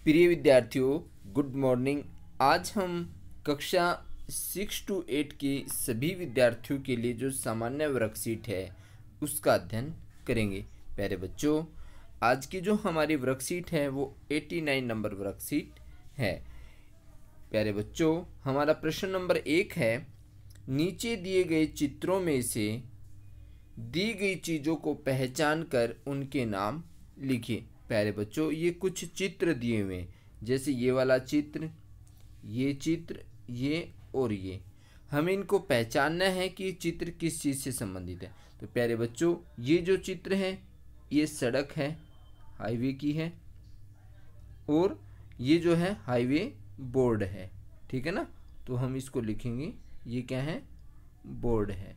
प्रिय विद्यार्थियों, good morning. आज हम कक्षा 6 to 8 के सभी विद्यार्थियों के लिए जो सामान्य वर्कशीट है उसका अध्ययन करेंगे। प्यारे बच्चों, आज की जो हमारी वर्कशीट है वो 89 नंबर वर्कशीट है। प्यारे बच्चों, हमारा प्रश्न नंबर 1 है, नीचे दिए गए चित्रों में से दी गई चीज़ों को पहचान कर उनके नाम लिखिए। प्यारे बच्चों, ये कुछ चित्र दिए हुए हैं, जैसे ये वाला चित्र, ये और ये। हमें इनको पहचानना है कि ये चित्र किस चीज़ से संबंधित है। तो प्यारे बच्चों, ये जो चित्र है ये सड़क है, हाईवे की है, और ये जो है हाईवे बोर्ड है, ठीक है ना। तो हम इसको लिखेंगे, ये क्या है, बोर्ड है।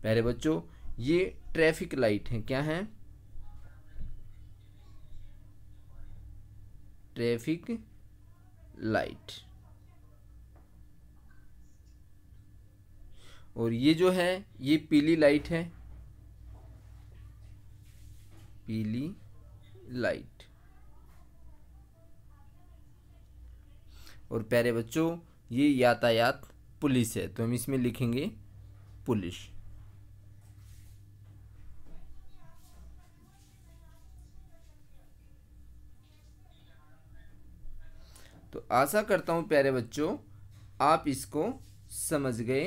प्यारे बच्चों, ये ट्रैफिक लाइट है, क्या है, ट्रैफिक लाइट। और ये जो है ये पीली लाइट है, पीली लाइट। और प्यारे बच्चों, ये यातायात पुलिस है, तो हम इसमें लिखेंगे पुलिस। तो आशा करता हूं प्यारे बच्चों आप इसको समझ गए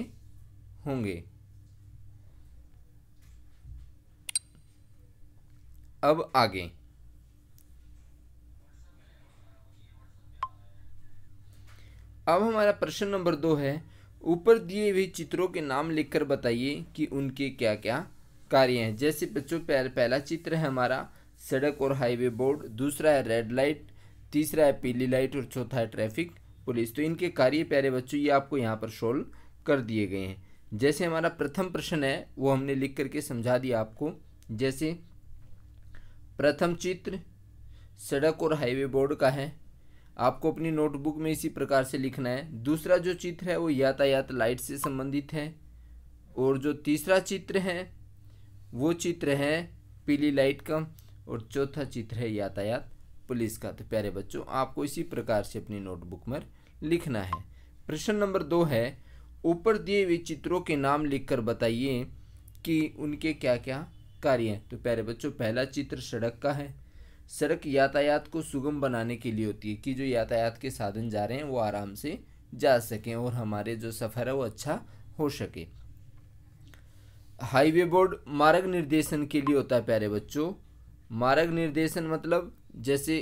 होंगे। अब आगे, अब हमारा प्रश्न नंबर 2 है, ऊपर दिए हुए चित्रों के नाम लिखकर बताइए कि उनके क्या क्या कार्य हैं। जैसे बच्चों, पहला चित्र है हमारा सड़क और हाईवे बोर्ड, दूसरा है रेड लाइट, तीसरा है पीली लाइट और चौथा है ट्रैफिक पुलिस। तो इनके कार्य प्यारे बच्चों ये आपको यहाँ पर सोल्व कर दिए गए हैं। जैसे हमारा प्रथम प्रश्न है वो हमने लिख करके समझा दिया आपको। जैसे प्रथम चित्र सड़क और हाईवे बोर्ड का है, आपको अपनी नोटबुक में इसी प्रकार से लिखना है। दूसरा जो चित्र है वो यातायात लाइट से संबंधित है, और जो तीसरा चित्र है वो चित्र है पीली लाइट का, और चौथा चित्र है यातायात पुलिस का। तो प्यारे बच्चों, आपको इसी प्रकार से अपनी नोटबुक में लिखना है। प्रश्न नंबर 2 है, ऊपर दिए हुए चित्रों के नाम लिखकर बताइए कि उनके क्या क्या कार्य हैं। तो प्यारे बच्चों, पहला चित्र सड़क का है। सड़क यातायात को सुगम बनाने के लिए होती है कि जो यातायात के साधन जा रहे हैं वो आराम से जा सकें और हमारे जो सफ़र है वो अच्छा हो सके। हाईवे बोर्ड मार्ग निर्देशन के लिए होता है। प्यारे बच्चों, मार्ग निर्देशन मतलब जैसे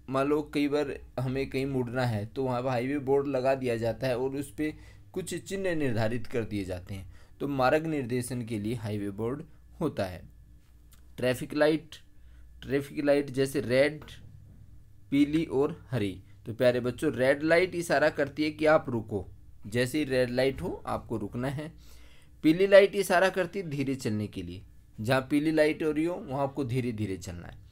मान लो कई बार हमें कहीं मुड़ना है तो वहाँ पर हाईवे बोर्ड लगा दिया जाता है और उस पर कुछ चिन्ह निर्धारित कर दिए जाते हैं, तो मार्ग निर्देशन के लिए हाईवे बोर्ड होता है। ट्रैफिक लाइट जैसे रेड, पीली और हरी। तो प्यारे बच्चों, रेड लाइट इशारा करती है कि आप रुको, जैसे ही रेड लाइट हो आपको रुकना है। पीली लाइट इशारा करती है धीरे चलने के लिए, जहाँ पीली लाइट हो रही हो वहाँ आपको धीरे धीरे चलना है।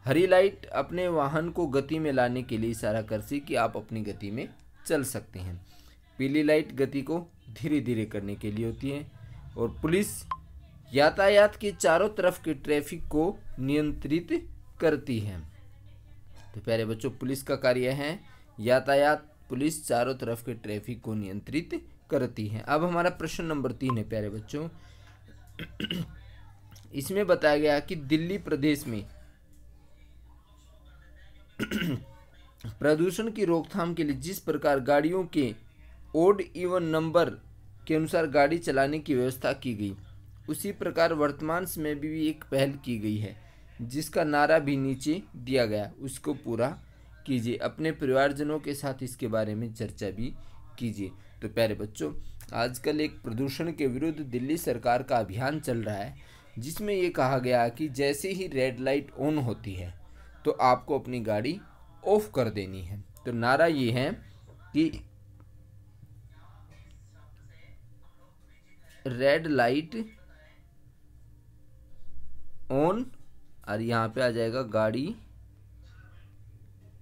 हरी लाइट अपने वाहन को गति में लाने के लिए इशारा करती है कि आप अपनी गति में चल सकते हैं। पीली लाइट गति को धीरे धीरे करने के लिए होती है। और पुलिस यातायात के चारों तरफ के ट्रैफिक को नियंत्रित करती है। तो प्यारे बच्चों, पुलिस का कार्य है, यातायात पुलिस चारों तरफ के ट्रैफिक को नियंत्रित करती है। अब हमारा प्रश्न नंबर 3 है प्यारे बच्चों, इसमें बताया गया कि दिल्ली प्रदेश में प्रदूषण की रोकथाम के लिए जिस प्रकार गाड़ियों के ओड इवन नंबर के अनुसार गाड़ी चलाने की व्यवस्था की गई, उसी प्रकार वर्तमान समय में भी एक पहल की गई है जिसका नारा भी नीचे दिया गया, उसको पूरा कीजिए। अपने परिवारजनों के साथ इसके बारे में चर्चा भी कीजिए। तो प्यारे बच्चों, आजकल एक प्रदूषण के विरुद्ध दिल्ली सरकार का अभियान चल रहा है, जिसमें ये कहा गया कि जैसे ही रेड लाइट ऑन होती है तो आपको अपनी गाड़ी ऑफ कर देनी है। तो नारा ये है कि रेड लाइट ऑन, और यहाँ पे आ जाएगा गाड़ी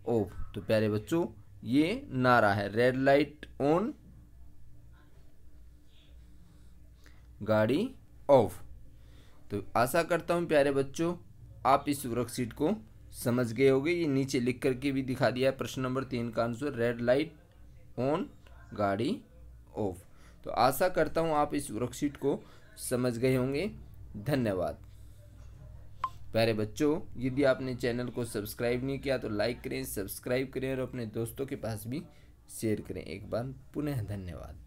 ऑफ। तो प्यारे बच्चों, ये नारा है, रेड लाइट ऑन, गाड़ी ऑफ। तो आशा करता हूँ प्यारे बच्चों आप इस वर्कशीट को समझ गए होंगे। ये नीचे लिख करके भी दिखा दिया है प्रश्न नंबर 3 का आंसर, रेड लाइट ऑन गाड़ी ऑफ। तो आशा करता हूँ आप इस वर्कशीट को समझ गए होंगे। धन्यवाद। प्यारे बच्चों, यदि आपने चैनल को सब्सक्राइब नहीं किया तो लाइक करें, सब्सक्राइब करें और अपने दोस्तों के पास भी शेयर करें। एक बार पुनः धन्यवाद।